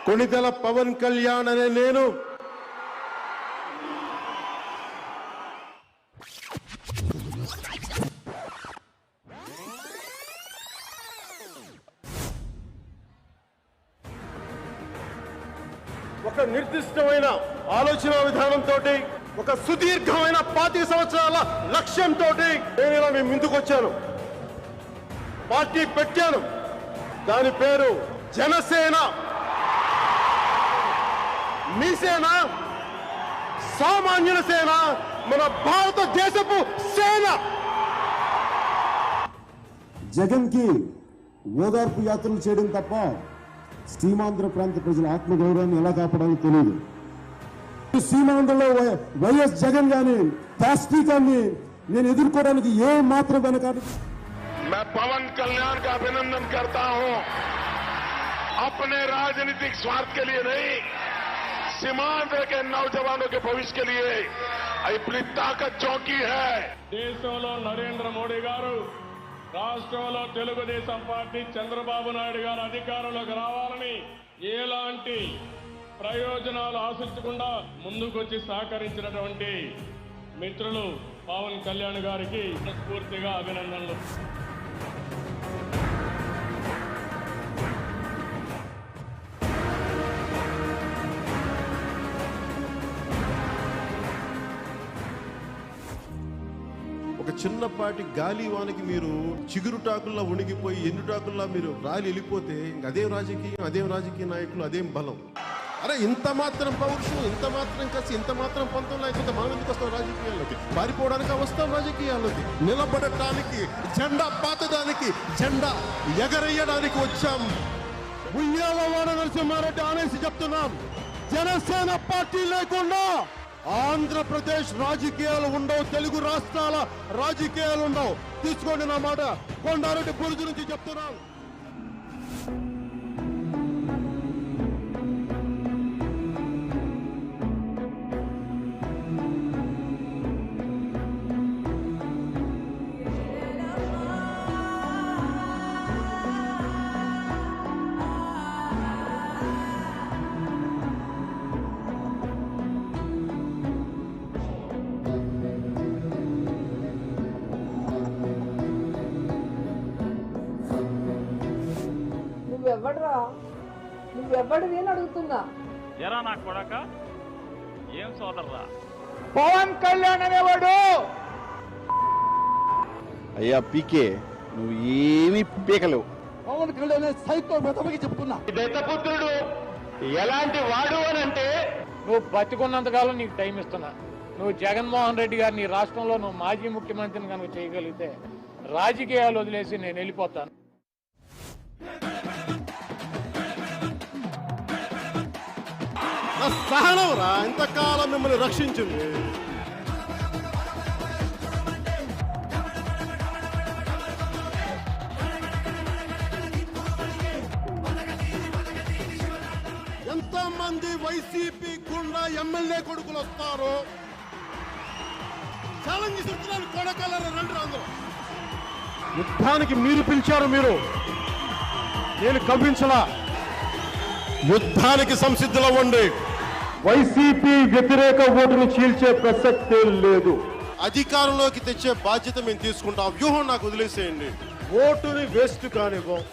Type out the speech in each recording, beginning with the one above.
కొణిదెల పవన్ కళ్యాణ్ అనే నేను ఒక నిర్దిష్టమైన ఆలోచన విధానంతో ఒక సుదీర్ఘమైన 25 సంవత్సరాల లక్ష్యంతో నేను ఇలా మీ ముందుకు వచ్చాను. పార్టీ పెట్టాను. దాని పేరు జనసేన. మీ సేన, సామాన్యుల సేన, మన భారతదేశపు సేన. జగన్ కి ఓదార్పు యాత్రలు చేయడం తప్ప సీమాంధ్ర ప్రాంత ప్రజల ఆత్మగౌరవాన్ని ఎలా కాపాడాలో తెలియదు. సీమాంధ్రలో వైఎస్ జగన్ గాని దాష్టీకాన్ని నేను ఎదుర్కోవడానికి ఏ మాత్రం వెనకాడు. मैं पवन कल्याण का अभिनंदन करता हूं, अपने राजनीतिक स्वार्थ के लिए नहीं, सीमांध्र के नौजवानों के भविष्य के लिए अपनी ताकत चौकी है. దేశంలో నరేంద్ర మోడీ గారు, రాష్ట్రంలో తెలుగుదేశం పార్టీ చంద్రబాబు నాయుడు గారు అధికారంలోకి రావాలని ఎలాంటి ప్రయోజనాలు ఆశించకుండా ముందుకొచ్చి సహకరించినటువంటి మిత్రులు పవన్ కళ్యాణ్ గారికి మనస్ఫూర్తిగా అభినందనలు. ఒక చిన్నపాటి గాలి వానికి మీరు చిగురుటాకుల్లా ఉణిగిపోయి ఎండుటాకుల్లా మీరు రాలి వెళ్ళిపోతే అదేం రాజకీయ నాయకులు, అదేం బలం. అరే ఇంత మాత్రం పౌరుషం, ఇంత మాత్రం కసి, ఇంత మాత్రం పంతం లేకపోతే మనం ఎందుకు వస్తాం రాజకీయాల్లోకి? పారిపోవడానికి వస్తాం రాజకీయాల్లోకి. నిలబడటానికి, జెండా పాతడానికి, జెండా ఎగరేయడానికి వచ్చాం. ఉయ్యాల వాడ నరసింహారెడ్డి అనేసి చెప్తున్నాం. జనసేన పార్టీ లేకుండా ఆంధ్రప్రదేశ్ రాజకీయాలు ఉండవు, తెలుగు రాష్ట్రాల రాజకీయాలు ఉండవు. తీసుకోండి నా మాట. కొండారెడ్డి బురుజు నుంచి చెప్తున్నాం. నువ్వెవ్వడివి అని అడుగుతున్నా. ఎరా నా కొడక, ఏం సోదర్రా పవన్ కళ్యాణ్ అనేవాడు. అయ్యా పీకే, నువ్వు ఏమీ పీకలేవు. పవన్ కళ్యాణ్ సైకో మెతమకి చెప్తున్నా. దత్తపుత్రుడు ఎలాంటి వాడు అని అంటే, నువ్వు బతికున్నంతకాలం నీకు టైం ఇస్తున్నా. నువ్వు జగన్మోహన్ రెడ్డి గారిని రాష్ట్రంలో నువ్వు మాజీ ముఖ్యమంత్రిని కనుక చేయగలిగితే రాజకీయాలు వదిలేసి నేను వెళ్ళిపోతాను. సహనం రా ఇంతకాలం మిమ్మల్ని రక్షించింది. ఎంతమంది వైసీపీ గుండా ఎమ్మెల్యే కొడుకులు వస్తారు. ఛాలెంజ్ చేస్తున్నాను, కొడకలర రండి అందరూ. యుద్ధానికి మీరు పిలిచారు, మీరు, నేను కవ్వించలా. యుద్ధానికి సంసిద్ధులవ్వండి. వైసీపీ వ్యతిరేక ఓటును చీల్చే ప్రసక్తే లేదు. అధికారంలోకి తెచ్చే బాధ్యత మేము తీసుకుంటాం. వ్యూహం నాకు వదిలేసేయండి. ఓటుని వేస్ట్ కానివ్వం.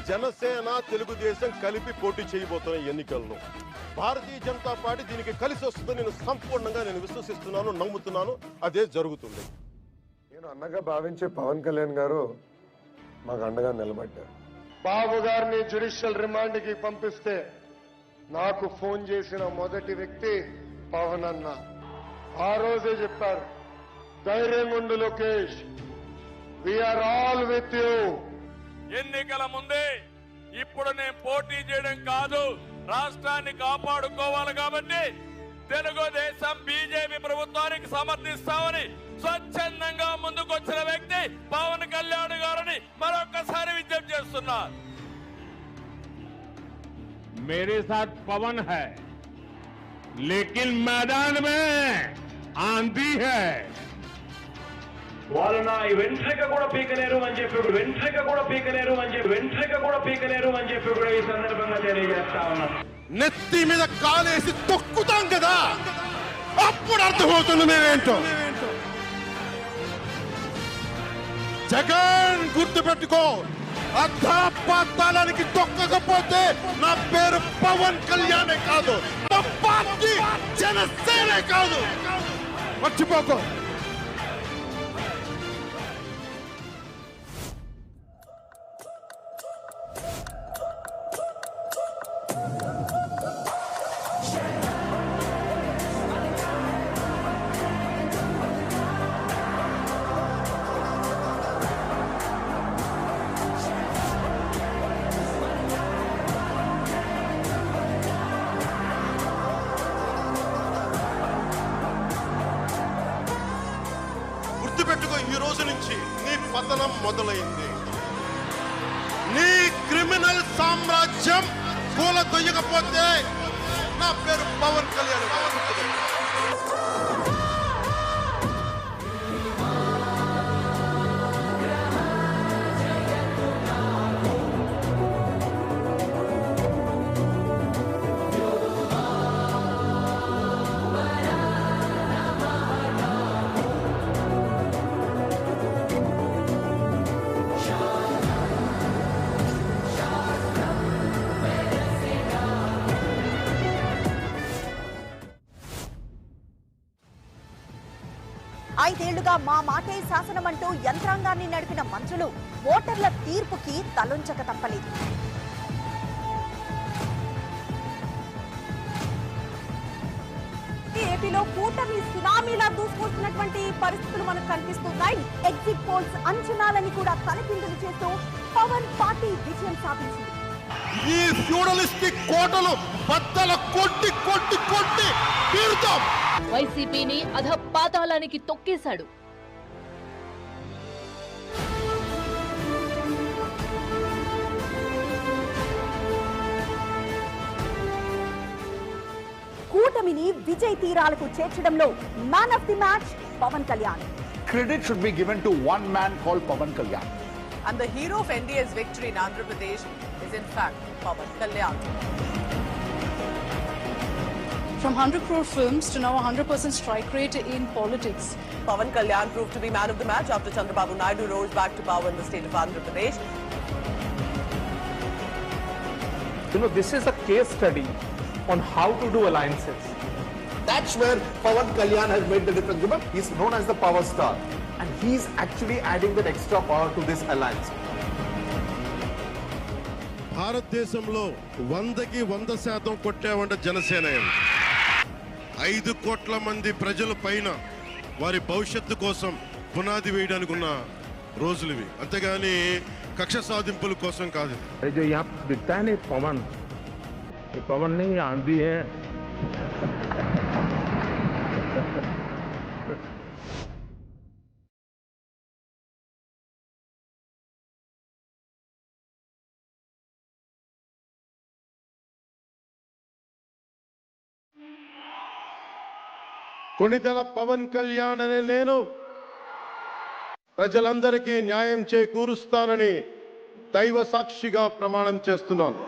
జనసేన, తెలుగుదేశం కలిపి పోటీ చేయబోతున్న ఎన్నికల్లో భారతీయ జనతా పార్టీ దీనికి కలిసి వస్తుందని నేను సంపూర్ణంగా విశ్వసిస్తున్నాను, నమ్ముతున్నాను. అదే జరుగుతుంది. నేను అన్నగా భావించే పవన్ కళ్యాణ్ గారు మాకు అండగా నిలబడ్డారు. బాబు గారిని జ్యుడిషియల్ రిమాండ్ కి పంపిస్తే నాకు ఫోన్ చేసిన మొదటి వ్యక్తి పవన్ అన్న. ఆ రోజే చెప్పారు, ధైర్యం ఉండు Lokesh, we are all with you. ఎన్నికల ముందే ఇప్పుడు నేను పోటీ చేయడం కాదు, రాష్ట్రాన్ని కాపాడుకోవాలి కాబట్టి తెలుగుదేశం బీజేపీ ప్రభుత్వానికి సమర్థిస్తామని స్వచ్ఛందంగా ముందుకొచ్చిన వ్యక్తి పవన్ కళ్యాణ్ గారిని మరొకసారి విజ్ఞప్తి చేస్తున్నారు. मेरे साथ पवन है, लेकिन मैदान में आंधी है. వాళ్ళు నా వెంట్రిక కూడా పీకలేరు అని చెప్పి కూడా ఈ సందర్భంగా తెలియజేస్తా ఉన్నాను. నెత్తి మీద కాలేసి తొక్కుతాం కదా, అప్పుడు అర్థమవుతుంది మేమేంటో. జగన్ గుర్తుపెట్టుకో, అర్థాపాతాళానికి తొక్కకపోతే నా పేరు పవన్ కళ్యాణే కాదు, నా పార్టీ జనసేనే కాదు, మర్చిపోకో. గుర్తుపెట్టుకో, ఈ రోజు నుంచి నీ పతనం మొదలైంది. నీ క్రిమినల్ సామ్రాజ్యం కూలదొయ్యకపోతే నా పేరు పవన్ కళ్యాణ్. ఐదేళ్లుగా మా మాటే శాసనమంటూ యంత్రాంగాన్ని నడిపిన మంత్రులు ఓటర్ల తీర్పుకి తలొంచక తప్పలేదు. ఏపీలో కూటమి సునామీలా దూసుకొస్తున్నటువంటి పరిస్థితులు మనకు కనిపిస్తున్నాయి. ఎగ్జిట్ పోల్స్ అంచనాలని కూడా తలకిందులు చేస్తూ పవన్ పార్టీ విజయం సాధించింది. ఈ ఫ్యూడలిస్టిక్ కోటలు బద్దల కొట్టి కొట్టి కొట్టి తీరుతాం. వైసీపీని అధపాతాళానికి తొక్కేశాడు. కూటమిని విజయ్ తీరాలకు చేర్చడంలో man of the match Pawan Kalyan. Credit should be given to one man called Pawan Kalyan. And the hero of NDA's victory in Andhra Pradesh is in fact Pawan Kalyan. From 100 crore films to now 100% strike rate in politics. Pawan Kalyan proved to be man of the match after Chandrababu Naidu rose back to power in the state of Andhra Pradesh. This is a case study on how to do alliances. That's where Pawan Kalyan has made the difference. Remember, he's known as the power star, and he's actually adding that extra power to this alliance. భారతదేశంలో 100కి 100% కొట్టామంటే జనసేన. 5 కోట్ల మంది ప్రజల పైన వారి భవిష్యత్తు కోసం పునాది వేయడానికి ఉన్న రోజులు ఇవి, అంతేగాని కక్ష సాధింపుల కోసం కాదు. जो यहाँ दिखता है ना पवन नहीं आंधी है. కొణిదెల పవన్ కళ్యాణ్ అనే నేను ప్రజలందరికీ న్యాయం చేకూరుస్తానని దైవ సాక్షిగా ప్రమాణం చేస్తున్నాను.